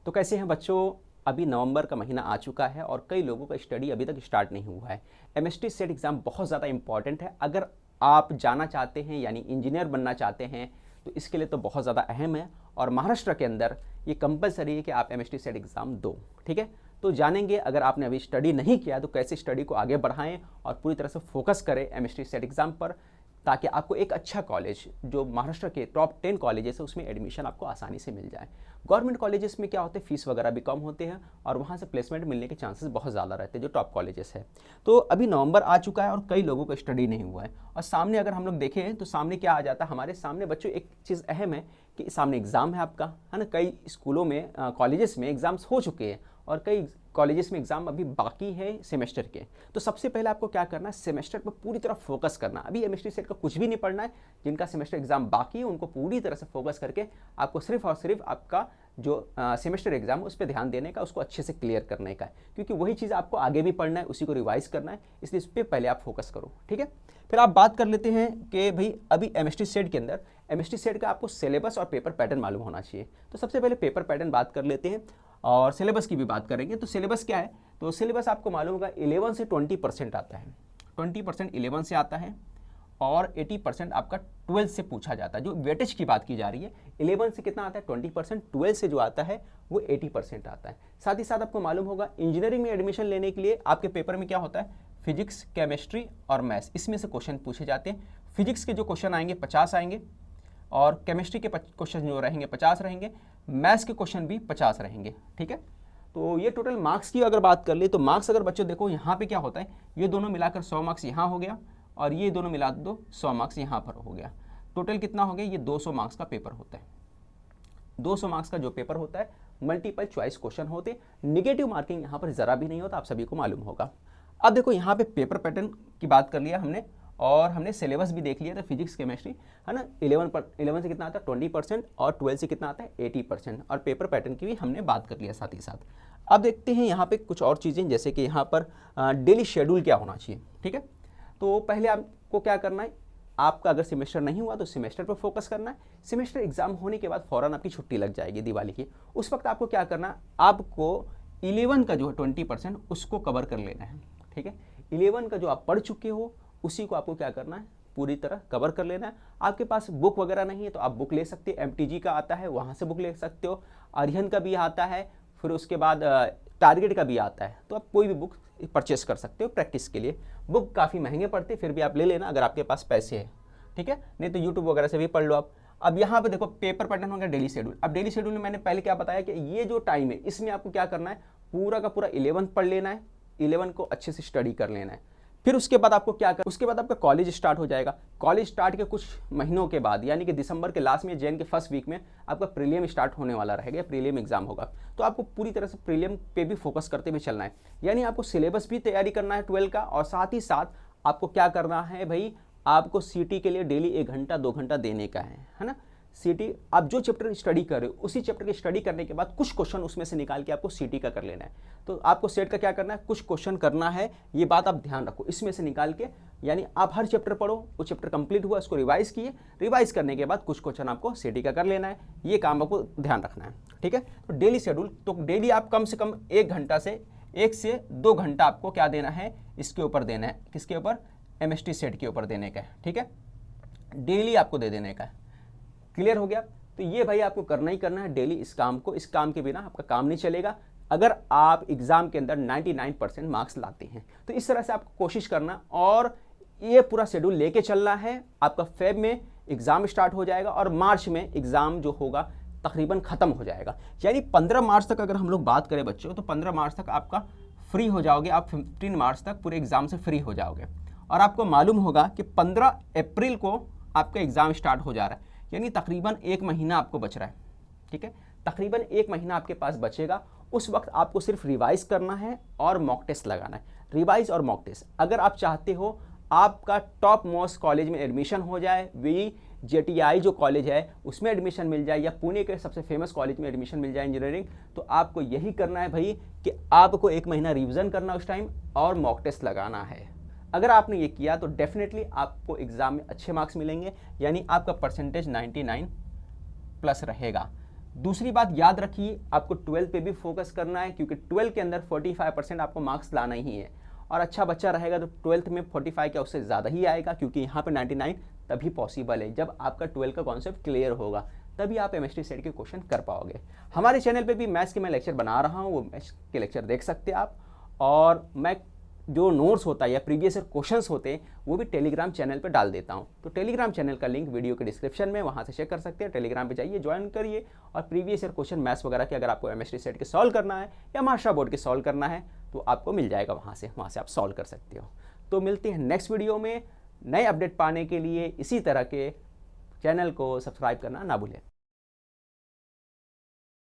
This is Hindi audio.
तो कैसे हैं बच्चों, अभी नवंबर का महीना आ चुका है और कई लोगों का स्टडी अभी तक स्टार्ट नहीं हुआ है। एमएसटी सेट एग्ज़ाम बहुत ज़्यादा इंपॉर्टेंट है। अगर आप जाना चाहते हैं यानी इंजीनियर बनना चाहते हैं तो इसके लिए तो बहुत ज़्यादा अहम है और महाराष्ट्र के अंदर ये कंपलसरी है कि आप एमएसटी सेट एग्ज़ाम दो। ठीक है, तो जानेंगे अगर आपने अभी स्टडी नहीं किया तो कैसे स्टडी को आगे बढ़ाएं और पूरी तरह से फोकस करें एमएसटी सेट एग्ज़ाम पर, ताकि आपको एक अच्छा कॉलेज जो महाराष्ट्र के टॉप 10 कॉलेजेस है उसमें एडमिशन आपको आसानी से मिल जाए। गवर्नमेंट कॉलेजेस में क्या होते हैं, फीस वगैरह भी कम होते हैं और वहाँ से प्लेसमेंट मिलने के चांसेस बहुत ज़्यादा रहते हैं जो टॉप कॉलेजेस है। तो अभी नवंबर आ चुका है और कई लोगों का स्टडी नहीं हुआ है और सामने अगर हम लोग देखें तो सामने क्या आ जाता है, हमारे सामने बच्चों एक चीज़ अहम है कि सामने एग्ज़ाम है आपका, है ना। कई स्कूलों में कॉलेजेस में एग्ज़ाम्स हो चुके हैं और कई कॉलेजेस में एग्जाम अभी बाकी है सेमेस्टर के। तो सबसे पहले आपको क्या करना है, सेमेस्टर पर पूरी तरह फोकस करना। अभी एमएसटी सेट का कुछ भी नहीं पढ़ना है, जिनका सेमेस्टर एग्जाम बाकी है उनको पूरी तरह से फोकस करके आपको सिर्फ और सिर्फ आपका जो सेमेस्टर एग्जाम है उस पर ध्यान देने का, उसको अच्छे से क्लियर करने का है, क्योंकि वही चीज़ आपको आगे भी पढ़ना है, उसी को रिवाइज करना है, इसलिए इस पर पहले आप फोकस करो। ठीक है, फिर आप बात कर लेते हैं कि भाई अभी एमएसटी सेट के अंदर एमएसटी सेट का आपको सिलेबस और पेपर पैटर्न मालूम होना चाहिए। तो सबसे पहले पेपर पैटर्न बात कर लेते हैं और सिलेबस की भी बात करेंगे। तो सिलेबस क्या है, तो सिलेबस आपको मालूम होगा 11 से 20% आता है। 20% 11 से आता है और 80% आपका 12 से पूछा जाता है। जो वेटेज की बात की जा रही है, 11 से कितना आता है 20%, 12 से जो आता है वो 80% आता है। साथ ही साथ आपको मालूम होगा इंजीनियरिंग में एडमिशन लेने के लिए आपके पेपर में क्या होता है, फिजिक्स, केमिस्ट्री और मैथ्स, इसमें से क्वेश्चन पूछे जाते हैं। फिजिक्स के जो क्वेश्चन आएंगे 50 आएंगे और केमिस्ट्री के क्वेश्चन जो रहेंगे 50 रहेंगे, मैथ्स के क्वेश्चन भी 50 रहेंगे। ठीक है, तो ये टोटल मार्क्स की अगर बात कर ले तो मार्क्स अगर बच्चों देखो यहाँ पे क्या होता है, ये दोनों मिलाकर 100 मार्क्स यहाँ हो गया और ये दोनों मिला दो 100 मार्क्स यहाँ पर हो गया। टोटल कितना हो गया, ये 200 मार्क्स का पेपर होता है। 200 मार्क्स का जो पेपर होता है मल्टीपल चॉइस क्वेश्चन होते, निगेटिव मार्किंग यहाँ पर ज़रा भी नहीं होता, आप सभी को मालूम होगा। अब देखो यहाँ पे पेपर पैटर्न की बात कर लिया हमने और हमने सिलेबस भी देख लिया था, फिजिक्स केमिस्ट्री, है ना। 11 से कितना आता है 20% और 12 से कितना आता है 80% और पेपर पैटर्न की भी हमने बात कर लिया साथ ही साथ। अब देखते हैं यहाँ पे कुछ और चीज़ें, जैसे कि यहाँ पर डेली शेड्यूल क्या होना चाहिए। ठीक है, तो पहले आपको क्या करना है, आपका अगर सेमेस्टर नहीं हुआ तो सेमेस्टर पर फोकस करना है। सेमेस्टर एग्जाम होने के बाद फ़ौरन आपकी छुट्टी लग जाएगी दिवाली की, उस वक्त आपको क्या करना है, आपको 11 का जो है 20% उसको कवर कर लेना है। ठीक है, 11 का जो आप पढ़ चुके हो उसी को आपको क्या करना है, पूरी तरह कवर कर लेना है। आपके पास बुक वगैरह नहीं है तो आप बुक ले सकते हैं, एमटीजी का आता है वहाँ से बुक ले सकते हो, आर्यन का भी आता है, फिर उसके बाद टारगेट का भी आता है, तो आप कोई भी बुक परचेस कर सकते हो प्रैक्टिस के लिए। बुक काफ़ी महंगे पड़ते हैं, फिर भी आप ले लेना अगर आपके पास पैसे हैं। ठीक है, नहीं तो यूट्यूब वगैरह से भी पढ़ लो आप। अब यहाँ पे देखो पेपर पैटर्न हो गया डेली शेड्यूल। अब डेली शेड्यूल में मैंने पहले क्या बताया कि ये जो टाइम है इसमें आपको क्या करना है, पूरा का पूरा 11 पढ़ लेना है, 11 को अच्छे से स्टडी कर लेना है। फिर उसके बाद आपको क्या कर, उसके बाद आपका कॉलेज स्टार्ट हो जाएगा। कॉलेज स्टार्ट के कुछ महीनों के बाद यानी कि दिसंबर के लास्ट में, जैन के फर्स्ट वीक में आपका प्रीलियम स्टार्ट होने वाला रहेगा, प्रीलियम एग्जाम होगा। तो आपको पूरी तरह से प्रीलियम पे भी फोकस करते हुए चलना है, यानी आपको सिलेबस भी तैयारी करना है 12 का और साथ ही साथ आपको क्या करना है भाई, आपको सीटी के लिए डेली 1 घंटा 2 घंटा देने का है ना। सीटी आप जो चैप्टर स्टडी कर रहे हो उसी चैप्टर की स्टडी करने के बाद कुछ क्वेश्चन उसमें से निकाल के आपको सीटी का कर लेना है। तो आपको सेट का क्या करना है, कुछ क्वेश्चन करना है, ये बात आप ध्यान रखो, इसमें से निकाल के, यानी आप हर चैप्टर पढ़ो, वो चैप्टर कंप्लीट हुआ उसको रिवाइज किए, रिवाइज करने के बाद कुछ क्वेश्चन आपको सीटी का कर लेना है, ये काम आपको ध्यान रखना है। ठीक है, तो डेली शेड्यूल, तो डेली आप कम से कम 1 घंटा से 1 से 2 घंटा आपको क्या देना है, इसके ऊपर देना है, किसके ऊपर, एमएसटी सेट के ऊपर देने का है। ठीक है, डेली आपको दे देने का है। क्लियर हो गया, तो ये भाई आपको करना ही करना है डेली इस काम को, इस काम के बिना आपका काम नहीं चलेगा अगर आप एग्जाम के अंदर 99% मार्क्स लाते हैं। तो इस तरह से आपको कोशिश करना और ये पूरा शेड्यूल लेके चलना है। आपका फेब में एग्जाम स्टार्ट हो जाएगा और मार्च में एग्जाम जो होगा तकरीबन ख़त्म हो जाएगा, यानी 15 मार्च तक अगर हम लोग बात करें बच्चों, तो 15 मार्च तक आपका फ्री हो जाओगे, आप 15 मार्च तक पूरे एग्जाम से फ्री हो जाओगे। और आपको मालूम होगा कि 15 अप्रैल को आपका एग्जाम स्टार्ट हो जा रहा है, यानी तकरीबन 1 महीना आपको बच रहा है। ठीक है, तकरीबन 1 महीना आपके पास बचेगा, उस वक्त आपको सिर्फ रिवाइज करना है और मॉक टेस्ट लगाना है। रिवाइज और मॉक टेस्ट, अगर आप चाहते हो आपका टॉप मोस्ट कॉलेज में एडमिशन हो जाए, VJTI जो कॉलेज है उसमें एडमिशन मिल जाए या पुणे के सबसे फेमस कॉलेज में एडमिशन मिल जाए इंजीनियरिंग, तो आपको यही करना है भाई कि आपको 1 महीना रिविज़न करना उस टाइम और मॉक टेस्ट लगाना है। अगर आपने ये किया तो डेफिनेटली आपको एग्ज़ाम में अच्छे मार्क्स मिलेंगे, यानी आपका परसेंटेज 99+ रहेगा। दूसरी बात याद रखिए, आपको 12 पे भी फोकस करना है, क्योंकि 12 के अंदर 45% आपको मार्क्स लाना ही है। और अच्छा बच्चा रहेगा तो 12th में 45 क्या उससे ज़्यादा ही आएगा, क्योंकि यहाँ पे 99 तभी पॉसिबल है जब आपका 12 का कॉन्सेप्ट क्लियर होगा, तभी आप एमएसटी सेट के क्वेश्चन कर पाओगे। हमारे चैनल पे भी मैथ्स के मैं लेक्चर बना रहा हूँ, वो मैथ्स के लेक्चर देख सकते हैं आप। और मैं जो नोट्स होता है या प्रीवियस ईयर क्वेश्चंस होते हैं वो भी टेलीग्राम चैनल पे डाल देता हूँ। तो टेलीग्राम चैनल का लिंक वीडियो के डिस्क्रिप्शन में, वहाँ से चेक कर सकते हैं। टेलीग्राम पे जाइए, ज्वाइन करिए, और प्रीवियस ईयर क्वेश्चन मैथ्स वगैरह के अगर आपको एमएसटी सेट के सॉल्व करना है या महाराष्ट्र बोर्ड के सॉल्व करना है तो आपको मिल जाएगा, वहाँ से आप सॉल्व कर सकते हो। तो मिलते हैं नेक्स्ट वीडियो में। नए अपडेट पाने के लिए इसी तरह के चैनल को सब्सक्राइब करना ना भूलें।